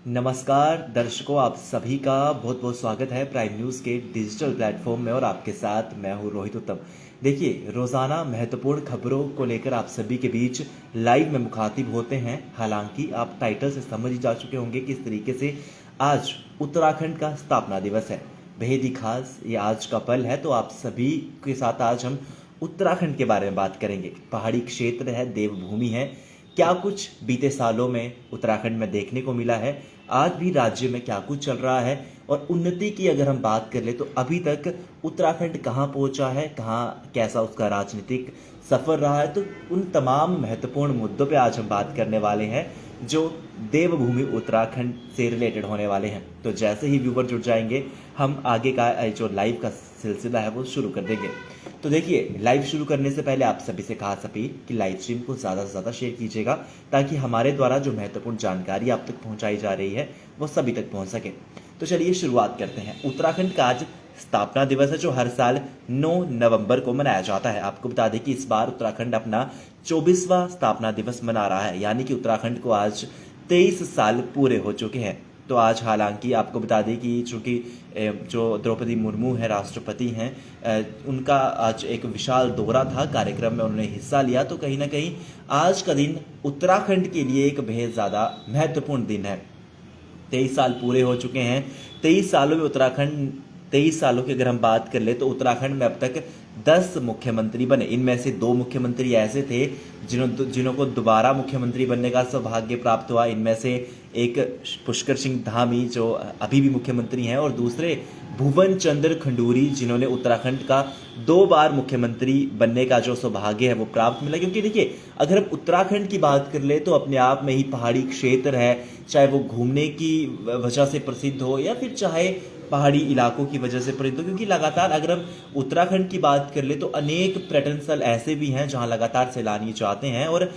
नमस्कार दर्शकों, आप सभी का बहुत बहुत स्वागत है प्राइम न्यूज़ के डिजिटल प्लेटफॉर्म में। और आपके साथ मैं हूं रोहित उत्तम। देखिए, रोज़ाना महत्वपूर्ण खबरों को लेकर आप सभी के बीच लाइव में मुखातिब होते हैं। हालांकि आप टाइटल से समझ ही जा चुके होंगे किस तरीके से आज उत्तराखंड का स्थापना दिवस है। बेहद ही खास ये आज का पल है, तो आप सभी के साथ आज हम उत्तराखंड के बारे में बात करेंगे। पहाड़ी क्षेत्र है, देवभूमि है। क्या कुछ बीते सालों में उत्तराखंड में देखने को मिला है, आज भी राज्य में क्या कुछ चल रहा है, और उन्नति की अगर हम बात कर ले तो अभी तक उत्तराखंड कहाँ पहुंचा है, कहाँ कैसा उसका राजनीतिक सफर रहा है, तो उन तमाम महत्वपूर्ण मुद्दों पे आज हम बात करने वाले हैं जो देवभूमि उत्तराखंड से रिलेटेड होने वाले हैं। तो जैसे ही व्यूवर जुड़ जाएंगे, हम आगे का जो लाइव का सिलसिला है वो शुरू कर देंगे। तो देखिए, लाइव शुरू करने से पहले आप सभी से खास अपील कि लाइव स्ट्रीम को ज़्यादा से ज़्यादा शेयर कीजिएगा, ताकि हमारे द्वारा जो महत्वपूर्ण जानकारी आप तक पहुंचाई जा रही है वो सभी तक पहुंच सके। तो चलिए शुरुआत करते हैं। उत्तराखंड का आज स्थापना दिवस है, जो हर साल 9 नवंबर को मनाया जाता है। आपको बता दें कि इस बार उत्तराखंड अपना 24वां स्थापना दिवस मना रहा है, यानी कि उत्तराखंड को आज 23 साल पूरे हो चुके हैं। तो आज हालांकि आपको बता दें कि चूंकि जो द्रौपदी मुर्मू है, राष्ट्रपति हैं, उनका आज एक विशाल दौरा था, कार्यक्रम में उन्होंने हिस्सा लिया। तो कहीं ना कहीं आज का दिन उत्तराखंड के लिए एक बेहद ज़्यादा महत्वपूर्ण दिन है। 23 साल पूरे हो चुके हैं। 23 सालों में उत्तराखंड 23 सालों की अगर हम बात कर ले तो उत्तराखंड में अब तक 10 मुख्यमंत्री बने। इनमें से 2 मुख्यमंत्री ऐसे थे जिन्हों को दोबारा मुख्यमंत्री बनने का सौभाग्य प्राप्त हुआ। इनमें से एक पुष्कर सिंह धामी, जो अभी भी मुख्यमंत्री हैं, और दूसरे भुवन चंद्र खंडूरी, जिन्होंने उत्तराखंड का 2 बार मुख्यमंत्री बनने का जो सौभाग्य है वो प्राप्त मिला। क्योंकि देखिए, अगर हम उत्तराखंड की बात कर ले तो अपने आप में ही पहाड़ी क्षेत्र है, चाहे वो घूमने की वजह से प्रसिद्ध हो या फिर चाहे पहाड़ी इलाकों की वजह से प्रसिद्ध हो। क्योंकि लगातार अगर हम उत्तराखंड की बात कर ले तो अनेक पर्यटन स्थल ऐसे भी हैं जहां लगातार सैलानी जाते हैं। और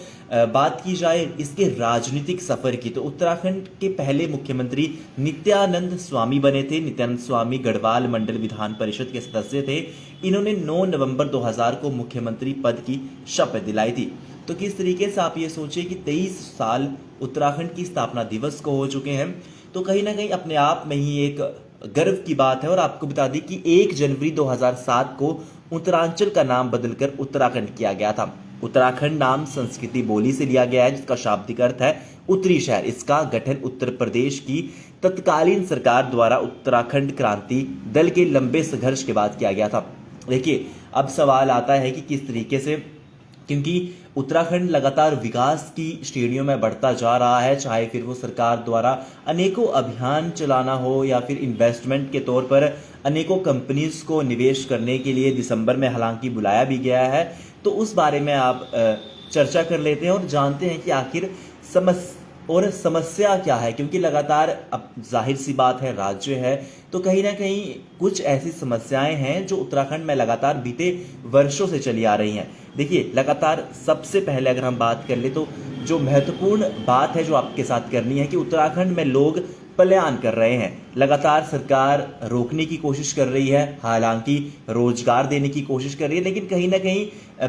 बात की जाए इसके राजनीतिक सफर की, तो उत्तराखंड के पहले मुख्यमंत्री नित्यानंद स्वामी बने थे। नित्यानंद स्वामी गढ़वाल मंडल विधान परिषद के सदस्य थे। इन्होंने 9 नवंबर 2000 को मुख्यमंत्री पद की शपथ दिलाई थी। तो किस तरीके से आप ये सोचिए कि 23 साल उत्तराखंड की स्थापना दिवस को हो चुके हैं, तो कहीं ना कहीं अपने आप में ही एक गर्व की बात है। और आपको बता दें कि 1 जनवरी 2007 को उत्तरांचल का नाम बदलकर उत्तराखंड किया गया था। उत्तराखंड नाम संस्कृति बोली से लिया गया है, जिसका शाब्दिक अर्थ है उत्तरी शहर। इसका गठन उत्तर प्रदेश की तत्कालीन सरकार द्वारा उत्तराखंड क्रांति दल के लंबे संघर्ष के बाद किया गया था। देखिए, अब सवाल आता है कि किस तरीके से, क्योंकि उत्तराखंड लगातार विकास की श्रेणियों में बढ़ता जा रहा है, चाहे फिर वो सरकार द्वारा अनेकों अभियान चलाना हो या फिर इन्वेस्टमेंट के तौर पर अनेकों कंपनीज को निवेश करने के लिए दिसंबर में हालांकि बुलाया भी गया है। तो उस बारे में आप चर्चा कर लेते हैं और जानते हैं कि आखिर समस्या क्या है। क्योंकि लगातार, अब जाहिर सी बात है, राज्य है, तो कहीं ना कहीं कुछ ऐसी समस्याएं हैं जो उत्तराखंड में लगातार बीते वर्षों से चली आ रही हैं। देखिए, लगातार सबसे पहले अगर हम बात कर ले तो जो महत्वपूर्ण बात है जो आपके साथ करनी है कि उत्तराखंड में लोग पलायन कर रहे हैं। लगातार सरकार रोकने की कोशिश कर रही है, हालांकि रोजगार देने की कोशिश कर रही है, लेकिन कहीं ना कहीं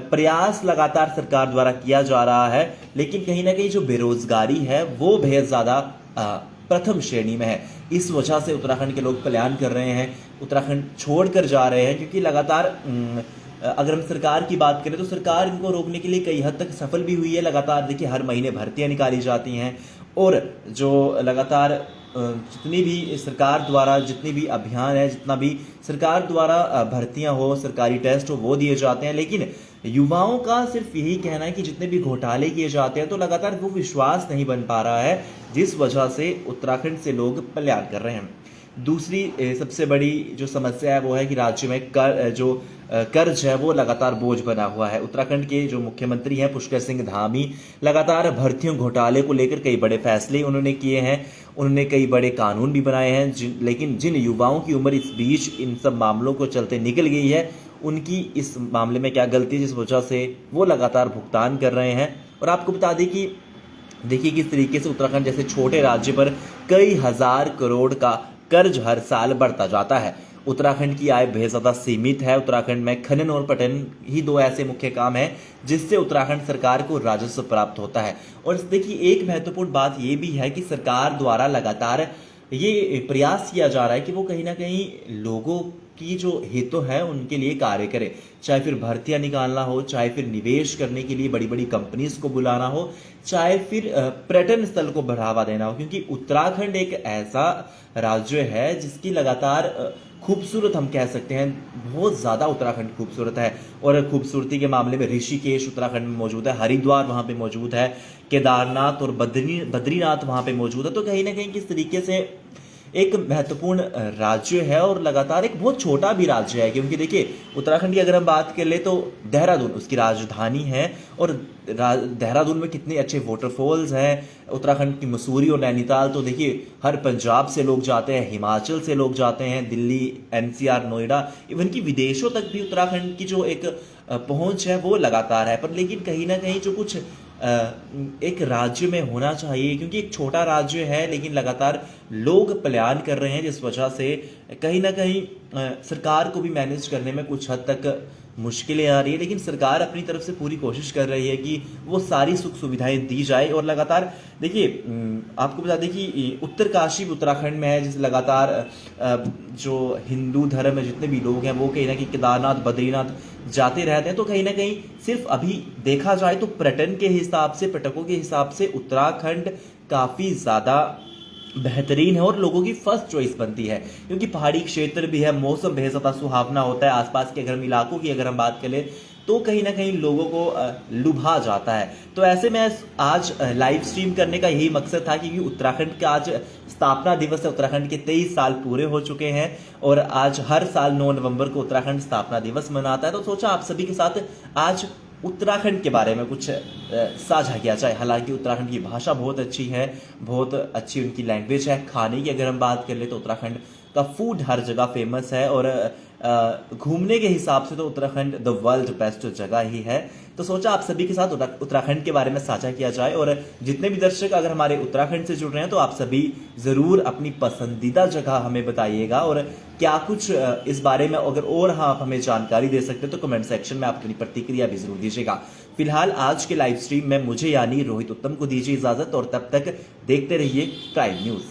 प्रयास लगातार सरकार द्वारा किया जा रहा है। लेकिन कहीं ना कहीं जो बेरोजगारी है वो बेहद ज़्यादा प्रथम श्रेणी में है। इस वजह से उत्तराखंड के लोग पलायन कर रहे हैं, उत्तराखंड छोड़कर जा रहे हैं। क्योंकि लगातार अगर हम सरकार की बात करें तो सरकार इनको रोकने के लिए कई हद तक सफल भी हुई है। लगातार देखिए, हर महीने भर्तियां निकाली जाती हैं, और जो लगातार जितनी भी सरकार द्वारा जितनी भी अभियान है, जितना भी सरकार द्वारा भर्तियां हो, सरकारी टेस्ट हो, वो दिए जाते हैं। लेकिन युवाओं का सिर्फ यही कहना है कि जितने भी घोटाले किए जाते हैं, तो लगातार वो विश्वास नहीं बन पा रहा है, जिस वजह से उत्तराखंड से लोग पलायन कर रहे हैं। दूसरी सबसे बड़ी जो समस्या है वो है कि राज्य में कर्ज है वो लगातार बोझ बना हुआ है। उत्तराखंड के जो मुख्यमंत्री हैं पुष्कर सिंह धामी, लगातार भर्तियों घोटाले को लेकर कई बड़े फैसले उन्होंने किए हैं। उन्होंने कई बड़े कानून भी बनाए हैं, लेकिन जिन युवाओं की उम्र इस बीच इन सब मामलों को चलते निकल गई है, उनकी इस मामले में क्या गलती, जिस वजह से वो लगातार भुगतान कर रहे हैं। और आपको बता दें कि देखिए किस तरीके से उत्तराखंड जैसे छोटे राज्य पर कई हजार करोड़ का कर्ज हर साल बढ़ता जाता है। उत्तराखंड की आय बेहद ज़्यादा सीमित है। उत्तराखंड में खनन और पर्यटन ही दो ऐसे मुख्य काम हैं जिससे उत्तराखंड सरकार को राजस्व प्राप्त होता है। और देखिए, एक महत्वपूर्ण बात यह भी है कि सरकार द्वारा लगातार ये प्रयास किया जा रहा है कि वो कहीं ना कहीं लोगों की जो हित है उनके लिए कार्य करे, चाहे फिर भर्तियां निकालना हो, चाहे फिर निवेश करने के लिए बड़ी बड़ी कंपनीज को बुलाना हो, चाहे फिर पर्यटन स्थल को बढ़ावा देना हो। क्योंकि उत्तराखंड एक ऐसा राज्य है जिसकी लगातार खूबसूरत, हम कह सकते हैं बहुत ज़्यादा उत्तराखंड खूबसूरत है। और खूबसूरती के मामले में ऋषिकेश उत्तराखंड में मौजूद है, हरिद्वार वहाँ पे मौजूद है, केदारनाथ और बद्रीनाथ वहाँ पे मौजूद है। तो कहीं ना कहीं किस तरीके से एक महत्वपूर्ण राज्य है और लगातार एक बहुत छोटा भी राज्य है। क्योंकि देखिए, उत्तराखंड की अगर हम बात कर ले तो देहरादून उसकी राजधानी है और देहरादून में कितने अच्छे वाटरफॉल्स हैं। उत्तराखंड की मसूरी और नैनीताल तो देखिए हर पंजाब से लोग जाते हैं, हिमाचल से लोग जाते हैं, दिल्ली, एनसीआर, नोएडा, इवन कि विदेशों तक भी उत्तराखंड की जो एक पहुंच है वो लगातार है। पर लेकिन कहीं ना कहीं जो कुछ एक राज्य में होना चाहिए, क्योंकि एक छोटा राज्य है लेकिन लगातार लोग पलायन कर रहे हैं, जिस वजह से कहीं ना कहीं सरकार को भी मैनेज करने में कुछ हद तक मुश्किलें आ रही है। लेकिन सरकार अपनी तरफ से पूरी कोशिश कर रही है कि वो सारी सुख सुविधाएं दी जाए। और लगातार देखिए, आपको बता दें कि उत्तरकाशी उत्तराखंड में है, जिस लगातार जो हिंदू धर्म में जितने भी लोग हैं वो कहीं ना कहीं केदारनाथ, बद्रीनाथ जाते रहते हैं। तो कहीं ना कहीं सिर्फ अभी देखा जाए तो पर्यटन के हिसाब से, पर्यटकों के हिसाब से उत्तराखंड काफ़ी ज़्यादा बेहतरीन है और लोगों की फर्स्ट चॉइस बनती है। क्योंकि पहाड़ी क्षेत्र भी है, मौसम बेहद ज़्यादा सुहावना होता है, आसपास के अगर हम इलाकों की अगर हम बात करें तो कहीं ना कहीं लोगों को लुभा जाता है। तो ऐसे में आज लाइव स्ट्रीम करने का यही मकसद था, क्योंकि उत्तराखंड का आज स्थापना दिवस है। उत्तराखंड के 23 साल पूरे हो चुके हैं और आज हर साल 9 नवंबर को उत्तराखंड स्थापना दिवस मनाता है। तो सोचा आप सभी के साथ आज उत्तराखंड के बारे में कुछ साझा किया जाए। हालांकि उत्तराखंड की भाषा बहुत अच्छी है, बहुत अच्छी उनकी लैंग्वेज है। खाने की अगर हम बात कर ले तो उत्तराखंड का फूड हर जगह फेमस है और घूमने के हिसाब से तो उत्तराखंड द वर्ल्ड बेस्ट जगह ही है। तो सोचा आप सभी के साथ उत्तराखंड के बारे में साझा किया जाए। और जितने भी दर्शक अगर हमारे उत्तराखंड से जुड़ रहे हैं तो आप सभी जरूर अपनी पसंदीदा जगह हमें बताइएगा और क्या कुछ इस बारे में अगर और आप हमें जानकारी दे सकते हैं तो कमेंट सेक्शन में आप अपनी प्रतिक्रिया भी जरूर दीजिएगा। फिलहाल आज के लाइव स्ट्रीम में मुझे यानी रोहित उत्तम को दीजिए इजाजत और तब तक देखते रहिए प्राइम न्यूज।